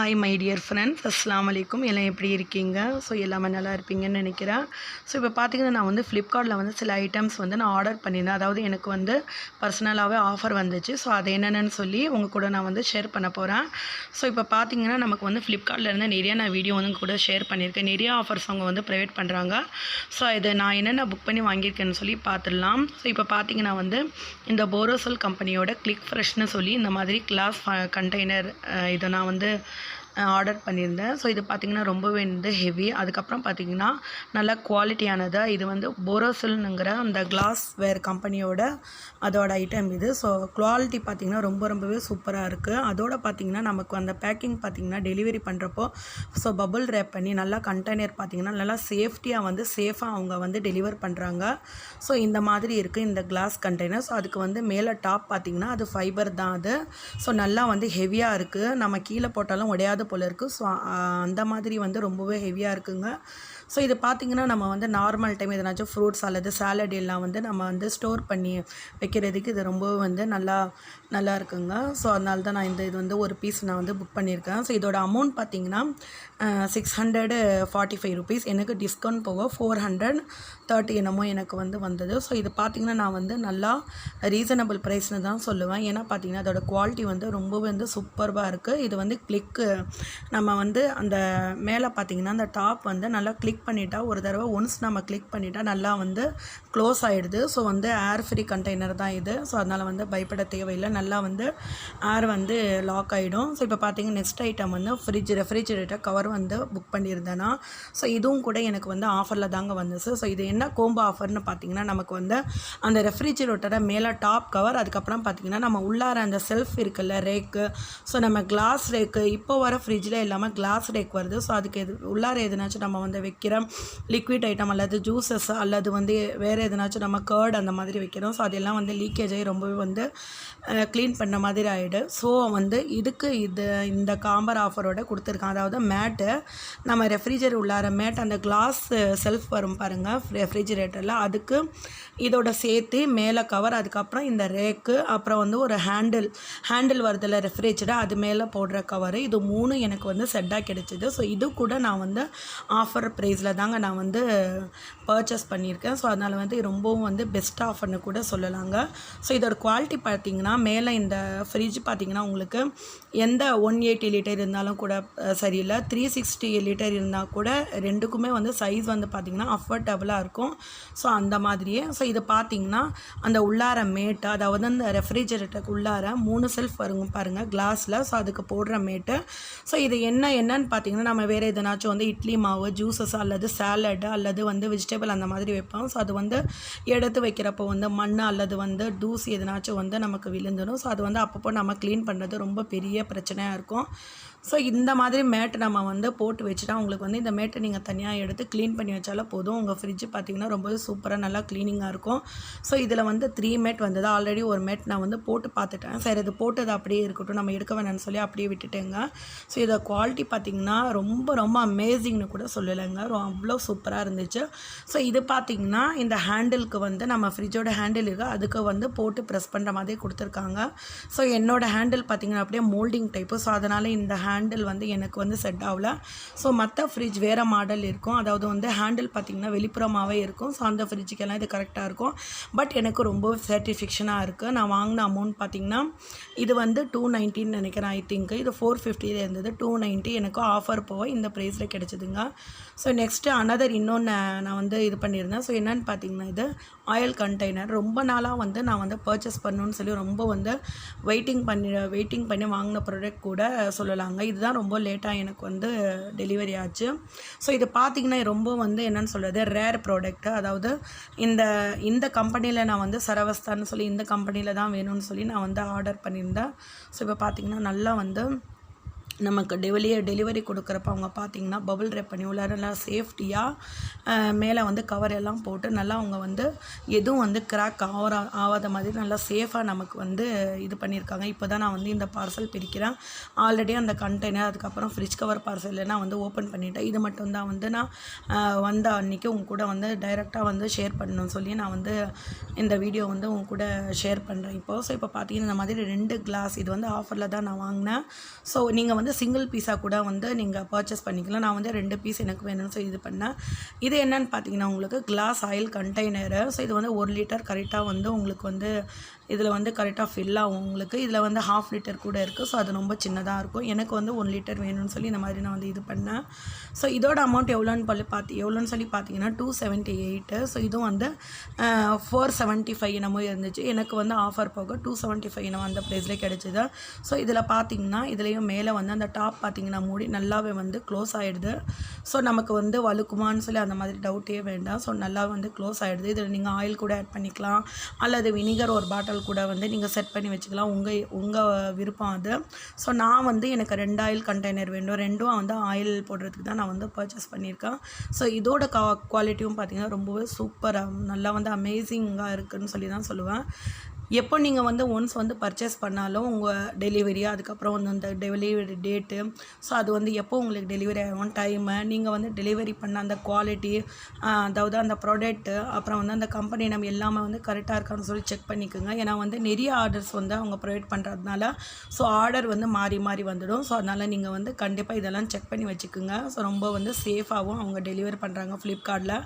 Hi my dear friends, அஸ்ஸலாமு அலைக்கும். எல்லாம் எப்படி இருக்கீங்க? ஸோ எல்லாமே நல்லா இருப்பீங்கன்னு நினைக்கிறேன். ஸோ இப்போ பார்த்தீங்கன்னா நான் வந்து ஃப்ளிப்கார்ட்டில் வந்து சில ஐட்டம்ஸ் வந்து நான் ஆர்டர் பண்ணியிருந்தேன். அதாவது எனக்கு வந்து பர்சனலாகவே ஆஃபர் வந்துச்சு. ஸோ அது என்னென்னு சொல்லி உங்கள் கூட நான் வந்து ஷேர் பண்ண போகிறேன். ஸோ இப்போ பார்த்தீங்கன்னா நமக்கு வந்து ஃப்ளிப்கார்ட்டில் இருந்து நிறைய நான் வீடியோ வந்து கூட ஷேர் பண்ணியிருக்கேன். நிறைய ஆஃபர்ஸ் அவங்க வந்து ப்ரொவைட் பண்ணுறாங்க. ஸோ இது நான் என்னென்ன புக் பண்ணி வாங்கியிருக்கேன்னு சொல்லி பார்த்துடலாம். ஸோ இப்போ பார்த்தீங்கன்னா வந்து இந்த போரோசல் கம்பெனியோட கிளிக் ஃப்ரெஷ்னு சொல்லி இந்த மாதிரி கிளாஸ் கண்டெய்னர் இதை நான் வந்து ஆர்டர் பண்ணியிருந்தேன். ஸோ இது பார்த்திங்கன்னா ரொம்பவே வந்து ஹெவி. அதுக்கப்புறம் பார்த்திங்கன்னா நல்ல குவாலிட்டியானது. இது வந்து போரோசில்னுங்கிற அந்த கிளாஸ் வேர் கம்பெனியோட அதோட ஐட்டம் இது. ஸோ குவாலிட்டி பார்த்திங்கன்னா ரொம்பவே சூப்பராக இருக்குது. அதோடு பார்த்திங்கன்னா நமக்கு அந்த பேக்கிங் பார்த்திங்கன்னா டெலிவரி பண்ணுறப்போ ஸோ பபுள் ரேப் பண்ணி நல்லா கண்டெய்னர் பார்த்திங்கன்னா நல்லா சேஃப்டியாக வந்து சேஃபாக அவங்க வந்து டெலிவர் பண்ணுறாங்க. ஸோ இந்த மாதிரி இருக்குது இந்த கிளாஸ் கண்டெய்னர். ஸோ அதுக்கு வந்து மேலே டாப் பார்த்திங்கன்னா அது ஃபைபர் தான் அது. ஸோ நல்லா வந்து ஹெவியாக இருக்குது. நம்ம கீழே போட்டாலும் உடையாத போல இருக்குது. ஸோ அந்த மாதிரி வந்து ரொம்பவே ஹெவியாக இருக்குங்க. ஸோ இது பார்த்திங்கன்னா நம்ம வந்து நார்மல் டைம் எதனாச்சும் ஃப்ரூட்ஸ் அல்லது சாலட் எல்லாம் வந்து நம்ம வந்து ஸ்டோர் பண்ணி வைக்கிறதுக்கு இது ரொம்பவே வந்து நல்லா இருக்குங்க. ஸோ அதனால தான் நான் இது வந்து ஒரு பீஸ் நான் வந்து புக் பண்ணியிருக்கேன். ஸோ இதோட அமௌண்ட் பார்த்திங்கன்னா 645 ருபீஸ். எனக்கு டிஸ்கவுண்ட் போக 430 என்னமோ எனக்கு வந்து வந்தது. ஸோ இது பார்த்திங்கன்னா நான் வந்து நல்லா ரீசனபிள் ப்ரைஸ்னு தான் சொல்லுவேன். ஏன்னா பார்த்திங்கன்னா அதோட குவாலிட்டி வந்து ரொம்பவே வந்து சூப்பர்பாக இருக்குது. இது வந்து கிளிக்கு நம்ம வந்து அந்த மேலே பார்த்திங்கன்னா அந்த டாப் வந்து நல்லா கிளிக் பண்ணிட்டா ஒரு தடவை ஒன்ஸ் நம்ம கிளிக் பண்ணிட்டா நல்லா வந்து க்ளோஸ் ஆகிடுது. ஸோ வந்து ஏர் ஃப்ரீ கண்டெய்னர் தான் இது. ஸோ அதனால் வந்து பயப்பட தேவையில்லை. நல்லா வந்து ஏர் வந்து லாக் ஆகிடும். ஸோ இப்போ பார்த்திங்கன்னா நெக்ஸ்ட் ஐட்டம் வந்து ரெஃப்ரிஜிரேட்டர் கவர் வந்து புக் பண்ணியிருந்தேன்னா ஸோ இதுவும் கூட எனக்கு வந்து ஆஃபரில் தாங்க வந்துச்சு. ஸோ இது என்ன கோம்போ ஆஃபர்னு பார்த்திங்கன்னா நமக்கு வந்து அந்த ரெஃப்ரிஜிரேட்டரை மேலே டாப் கவர், அதுக்கப்புறம் பார்த்திங்கன்னா நம்ம உள்ளார அந்த செல்ஃப் இருக்குல்ல ரேக்கு, ஸோ நம்ம கிளாஸ் ரேக்கு இப்போ வர ஃப்ரிட்ஜில் இல்லாமல் கிளாஸ் ரேக் வருது. ஸோ அதுக்கு உள்ளார எதுனாச்சும் நம்ம வந்து வைக்கிற லிக்விட் ஐட்டம் அல்லது ஜூஸஸ் அல்லது வந்து வேறு எதுனாச்சும் நம்ம கர்ட் அந்த மாதிரி வைக்கிறோம். ஸோ அதெல்லாம் வந்து லீக்கேஜ் ஆகி ரொம்பவே வந்து க்ளீன் பண்ண மாதிரி ஆகிடும். ஸோ வந்து இதுக்கு இந்த காம்பர் ஆஃபரோட கொடுத்துருக்கான். அதாவது மேட்டு நம்ம ரெஃப்ரிஜரேட்டர் உள்ளார மேட் அந்த கிளாஸ் செல்ஃப் வரும் பாருங்கள் ரெஃப்ரிஜிரேட்டரில், அதுக்கு இதோட சேர்த்து மேலே கவர், அதுக்கப்புறம் இந்த ரேக்கு, அப்புறம் வந்து ஒரு ஹேண்டில் வருதில்ல ரெஃப்ரிஜரேட்டர் அது மேலே போடுற கவரு, இது 3 எனக்கு வந்து செட்டாக கிடைச்சிது. ஸோ இது கூட நான் வந்து ஆஃபர் ப்ரைஸில் தாங்க நான் வந்து பர்ச்சேஸ் பண்ணியிருக்கேன். ஸோ அதனால் வந்து ரொம்பவும் வந்து பெஸ்ட் ஆஃபர்னு கூட சொல்லலாங்க. ஸோ இதோட குவாலிட்டி பார்த்திங்கன்னா மேலே இந்த ஃப்ரிட்ஜ் பார்த்திங்கன்னா உங்களுக்கு எந்த 180 லிட்டர் இருந்தாலும் கூட சரியில்லை, 360 லிட்டர் இருந்தால் கூட ரெண்டுக்குமே வந்து சைஸ் வந்து பார்த்திங்கன்னா அஃபோர்டபுளாக இருக்கும். ஸோ அந்த மாதிரியே. ஸோ இது பார்த்திங்கன்னா அந்த உள்ளார மேட்டு, அதாவது அந்த ரெஃப்ரிஜரேட்டருக்கு உள்ளார 3 செல்ஃப் வருங்க பாருங்கள் கிளாஸில். ஸோ அதுக்கு போடுற மேட்டு. ஸோ இது என்னன்னு பார்த்திங்கன்னா நம்ம வேறு எதனாச்சும் வந்து இட்லி மாவு, ஜூஸஸ் அல்லது சாலடு அல்லது வந்து வெஜிடபிள் அந்த மாதிரி வைப்போம். ஸோ அது வந்து எடுத்து வைக்கிறப்போ வந்து மண் அல்லது வந்து தூசி எதனாச்சும் வந்து நமக்கு விழுந்துடும். ஸோ அது வந்து அப்பப்போ நம்ம க்ளீன் பண்ணுறது ரொம்ப பெரிய பிரச்சனையாக இருக்கும். ஸோ இந்த மாதிரி மேட்டு நம்ம வந்து போட்டு வச்சுட்டா உங்களுக்கு வந்து இந்த மேட்டை நீங்கள் தனியாக எடுத்து க்ளீன் பண்ணி வச்சாலும் போதும். உங்கள் ஃப்ரிட்ஜ் பார்த்திங்கன்னா ரொம்பவே சூப்பராக நல்லா க்ளீனிங்காக இருக்கும். ஸோ இதில் வந்து 3 மேட் வந்தது. ஆல்ரெடி ஒரு மேட் நான் வந்து போட்டு பார்த்துட்டேன். சரி இது போட்டது அப்படியே இருக்கட்டும், நம்ம எடுக்க வேணாம்னு சொல்லி அப்படியே விட்டுட்டேங்க. ஸோ இதை குவாலிட்டி பார்த்திங்கன்னா ரொம்ப அமேசிங்னு கூட சொல்லலைங்க, அவ்வளோ சூப்பராக இருந்துச்சு. ஸோ இது பார்த்திங்கன்னா இந்த ஹேண்டிலுக்கு வந்து நம்ம ஃப்ரிட்ஜோட ஹேண்டில் இருக்குது, அதுக்கு வந்து போட்டு ப்ரெஸ் பண்ணுற மாதிரி கொடுத்துருக்காங்க. ஸோ என்னோடய ஹேண்டில் பார்த்திங்கன்னா அப்படியே மோல்டிங் டைப்பு. ஸோ அதனால் இந்த ஹேண்டில் வந்து எனக்கு வந்து செட் ஆகல. ஸோ மற்ற ஃப்ரிட்ஜ் வேறு மாடல் இருக்கும், அதாவது வந்து ஹேண்டில் பார்த்திங்கன்னா வெளிப்புறமாகவே இருக்கும். ஸோ அந்த ஃப்ரிட்ஜுக்கெல்லாம் இது கரெக்டாக இருக்கும். பட் எனக்கு ரொம்ப சாட்டிஸ்ஃபேக்ஷனாக இருக்குது. நான் வாங்கின அமௌண்ட் பார்த்திங்கன்னா இது வந்து 290 நினைக்கிறேன். ஐ திங்க் இது 450 இருந்தது, 290 எனக்கு ஆஃபர் போக இந்த ப்ரைஸில் கிடச்சிதுங்க. ஸோ நெக்ஸ்ட்டு இன்னொன்று நான் வந்து இது பண்ணியிருந்தேன். ஸோ என்னென்னு பார்த்திங்கன்னா இது ஆயில் கண்டெய்னர். ரொம்ப நாளாக வந்து நான் வந்து பர்ச்சேஸ் பண்ணணுன்னு சொல்லி ரொம்ப வந்து வெயிட்டிங் பண்ணி வாங்கின ப்ராடக்ட் கூட சொல்லலாங்க. இதுதான் ரொம்ப லேட்டாக எனக்கு வந்து டெலிவரி ஆச்சு. ஸோ இது பார்த்திங்கன்னா ரொம்ப வந்து என்னென்னு சொல்கிறது ரேர் ப்ராடக்ட்டு. அதாவது இந்த கம்பெனியில் நான் வந்து சரவஸ்தான்னு சொல்லி இந்த கம்பெனியில் தான் வேணும்னு சொல்லி நான் வந்து ஆர்டர் பண்ணியிருந்தேன். ஸோ இப்போ பார்த்திங்கன்னா நல்லா வந்து நமக்கு டெலிவரி கொடுக்குறப்ப அவங்க பார்த்திங்கன்னா பபுள் ரேப் பண்ணி உள்ளார நல்லா சேஃப்டியாக மேலே வந்து கவர் எல்லாம் போட்டு நல்லா அவங்க வந்து எதுவும் வந்து கிராக் ஆகாத மாதிரி நல்லா சேஃபாக நமக்கு வந்து இது பண்ணியிருக்காங்க. இப்போ தான் நான் வந்து இந்த பார்சல் பிரிக்கிறேன். ஆல்ரெடி அந்த கண்டெய்னர் அதுக்கப்புறம் ஃப்ரிட்ஜ் கவர் பார்சல் நான் வந்து ஓப்பன் பண்ணிட்டேன். இது மட்டும்தான் வந்து நான் வந்த அன்றைக்கி உங்க கூட வந்து டைரெக்டாக வந்து ஷேர் பண்ணணும்னு சொல்லி நான் வந்து இந்த வீடியோ வந்து உங்க கூட ஷேர் பண்ணுறேன் இப்போது. ஸோ இப்போ பார்த்தீங்கன்னா இந்த மாதிரி 2 கிளாஸ் இது வந்து ஆஃபரில் தான் நான் வாங்கினேன். ஸோ நீங்கள் வந்து வந்து சிங்கிள் பீஸாக கூட வந்து நீங்கள் பர்ச்சேஸ் பண்ணிக்கலாம். நான் வந்து 2 பீஸ் எனக்கு வேணும்னு சொல்லி இது பண்ணேன். இது என்னன்னு பார்த்தீங்கன்னா உங்களுக்கு கிளாஸ் ஆயில் கண்டெய்னரு. ஸோ இது வந்து 1 லிட்டர் கரெக்டாக வந்து உங்களுக்கு வந்து இதில் வந்து கரெக்டாக ஃபில் ஆகும் உங்களுக்கு. இதில் வந்து 1/2 லிட்டர் கூட இருக்குது. ஸோ அது ரொம்ப சின்னதாக இருக்கும். எனக்கு வந்து 1 லிட்டர் வேணும்னு சொல்லி இந்த மாதிரி நான் வந்து இது பண்ணேன். ஸோ இதோட அமௌண்ட் எவ்வளோன்னு சொல்லி பார்த்தீங்கன்னா 278. ஸோ இதுவும் வந்து 475 என்னமோ இருந்துச்சு. எனக்கு வந்து ஆஃபர் போக 275 என்னமோ அந்த ப்ரைஸில் கிடச்சிது. ஸோ இதில் பார்த்தீங்கன்னா இதுலேயும் மேலே வந்து அந்த டாப் பார்த்தீங்கன்னா மூடி நல்லாவே வந்து க்ளோஸ் ஆகிடுது. ஸோ நமக்கு வந்து வழுக்குமான்னு சொல்லி அந்த மாதிரி டவுட்டே வேண்டாம். ஸோ நல்லா வந்து க்ளோஸ் ஆகிடுது. இதில் நீங்கள் ஆயில் கூட ஆட் பண்ணிக்கலாம், அல்லது வினிகர் ஒரு பாட்டில் கூட வந்து நீங்கள் செட் பண்ணி வச்சுக்கலாம். உங்கள் விருப்பம் அது. ஸோ நான் வந்து எனக்கு 2 ஆயில் கண்டெய்னர் வேண்டும். 2ம் வந்து ஆயில் போடுறதுக்கு தான் நான் வந்து பர்ச்சேஸ் பண்ணியிருக்கேன். ஸோ இதோட குவாலிட்டியும் பார்த்திங்கன்னா ரொம்பவே சூப்பராக நல்லா வந்து அமேசிங்காக இருக்குதுன்னு சொல்லி தான் சொல்லுவேன். எப்போ நீங்கள் வந்து ஒன்ஸ் வந்து பர்ச்சேஸ் பண்ணாலும் உங்கள் டெலிவரி, அதுக்கப்புறம் வந்து அந்த டெலிவரி டேட்டு, ஸோ அது வந்து எப்போ உங்களுக்கு டெலிவரி ஆகும், டைமு, நீங்கள் வந்து டெலிவரி பண்ண அந்த குவாலிட்டி, அதாவது அந்த ப்ராடக்ட்டு, அப்புறம் வந்து அந்த கம்பெனி நம்ம எல்லாமே வந்து கரெக்டாக இருக்கான்னு சொல்லி செக் பண்ணிக்கோங்க. ஏன்னா வந்து நிறைய ஆர்டர்ஸ் வந்து அவங்க ப்ரொவைட் பண்ணுறதுனால ஸோ ஆர்டர் வந்து மாறி மாறி வந்துடும். ஸோ அதனால் நீங்கள் வந்து கண்டிப்பாக இதெல்லாம் செக் பண்ணி வச்சுக்கோங்க. ஸோ ரொம்ப வந்து சேஃபாகவும் அவங்க டெலிவரி பண்ணுறாங்க ஃப்ளிப்கார்ட்டில்.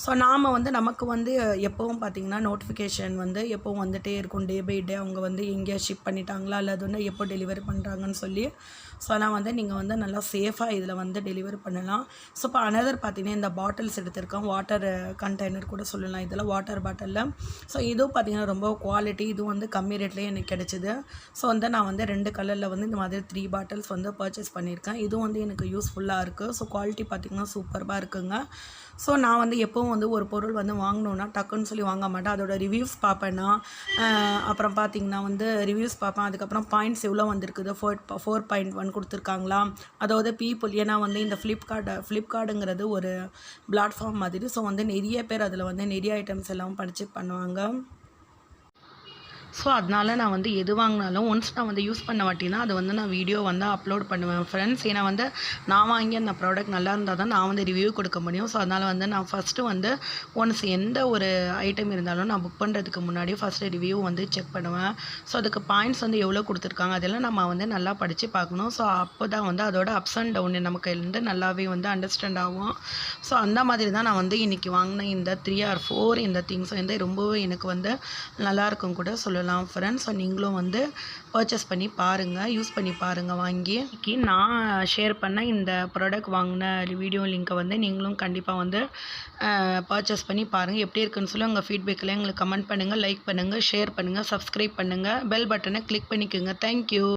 ஸோ நாம் வந்து நமக்கு வந்து எப்போவும் பார்த்திங்கன்னா நோட்டிஃபிகேஷன் வந்து எப்போவும் வந்துட்டே இருக்கும். டே பை டே அவங்க வந்து எங்கேயா ஷிப் பண்ணிட்டாங்களா, அல்லது வந்து எப்போ டெலிவரி பண்ணுறாங்கன்னு சொல்லி. ஸோ ஆனால் வந்து நீங்கள் வந்து நல்லா சேஃபாக இதில் வந்து டெலிவரி பண்ணலாம். ஸோ இப்போ அனதர் பார்த்தீங்கன்னா இந்த பாட்டில்ஸ் எடுத்திருக்கோம். வாட்டர் கண்டெய்னர் கூட சொல்லலாம். இதில் வாட்டர் பாட்டிலில் ஸோ இதுவும் பார்த்திங்கன்னா ரொம்ப குவாலிட்டி. இதுவும் வந்து கம்மி ரேட்லேயே எனக்கு கிடச்சிது. ஸோ வந்து நான் வந்து 2 கலரில் வந்து இந்த மாதிரி 3 பாட்டில்ஸ் வந்து பர்ச்சேஸ் பண்ணியிருக்கேன். இதுவும் வந்து எனக்கு யூஸ்ஃபுல்லாக இருக்குது. ஸோ குவாலிட்டி பார்த்திங்கன்னா சூப்பராக இருக்குங்க. ஸோ நான் வந்து எப்போவும் வந்து ஒரு பொருள் வந்து வாங்கினோன்னா டக்குன்னு சொல்லி வாங்க மாட்டேன். அதோட ரிவ்யூஸ் பார்ப்பேன்னா, அப்புறம் பார்த்திங்கன்னா வந்து ரிவ்யூஸ் பார்ப்பேன். அதுக்கப்புறம் பாயிண்ட்ஸ் எவ்வளோ வந்திருக்குது, 4.1 கொடுத்துருக்காங்களா, அதாவது பீப்புள். ஏன்னா வந்து இந்த ஃப்ளிப்கார்ட்டுங்கிறது ஒரு பிளாட்ஃபார்ம் மாதிரி. ஸோ வந்து நிறைய பேர் அதில் வந்து நிறைய ஐட்டம்ஸ் எல்லாம் பர்ச்சேஸ் பண்ணுவாங்க. ஸோ அதனால நான் வந்து எது வாங்கினாலும் ஒன்ஸ் நான் வந்து யூஸ் பண்ண வாட்டினா அது வந்து நான் வீடியோ வந்து அப்லோட் பண்ணுவேன் ஃப்ரெண்ட்ஸ். ஏன்னா வந்து நான் வாங்கி அந்த ப்ராடக்ட் நல்லா இருந்தால் தான் நான் வந்து ரிவ்யூ கொடுக்க முடியும். ஸோ அதனால் வந்து நான் ஃபஸ்ட்டு வந்து ஒன்ஸ் எந்த ஒரு ஐட்டம் இருந்தாலும் நான் புக் பண்ணுறதுக்கு முன்னாடி ஃபஸ்ட்டு ரிவ்யூ வந்து செக் பண்ணுவேன். ஸோ அதுக்கு பாயிண்ட்ஸ் வந்து எவ்வளோ கொடுத்துருக்காங்க அதெல்லாம் நம்ம வந்து நல்லா படித்து பார்க்கணும். ஸோ அப்போ தான் வந்து அதோட அப்ஸ் அண்ட் டவுன் நமக்கு வந்து நல்லாவே வந்து அண்டர்ஸ்டாண்ட் ஆகும். ஸோ அந்த மாதிரி தான் நான் வந்து இன்றைக்கி வாங்கின இந்த 3 or 4 இந்த திங்ஸ் வந்து ரொம்பவே எனக்கு வந்து நல்லாயிருக்கும் கூட சொல்லலாம் ஃப்ரெண்ட்ஸ். ஸோ நீங்களும் வந்து பர்ச்சேஸ் பண்ணி பாருங்கள், யூஸ் பண்ணி பாருங்கள் வாங்கி. நான் ஷேர் பண்ண இந்த ப்ராடக்ட் வாங்கின வீடியோ லிங்க்கை வந்து நீங்களும் கண்டிப்பாக வந்து பர்ச்சேஸ் பண்ணி பாருங்கள். எப்படி இருக்குன்னு சொல்லி உங்கள் ஃபீட்பேக்கில் எங்களுக்கு கமெண்ட் பண்ணுங்கள், லைக் பண்ணுங்கள், ஷேர் பண்ணுங்கள், சப்ஸ்கிரைப் பண்ணுங்கள், பெல் பட்டனை கிளிக் பண்ணிக்கோங்க. தேங்க்யூ.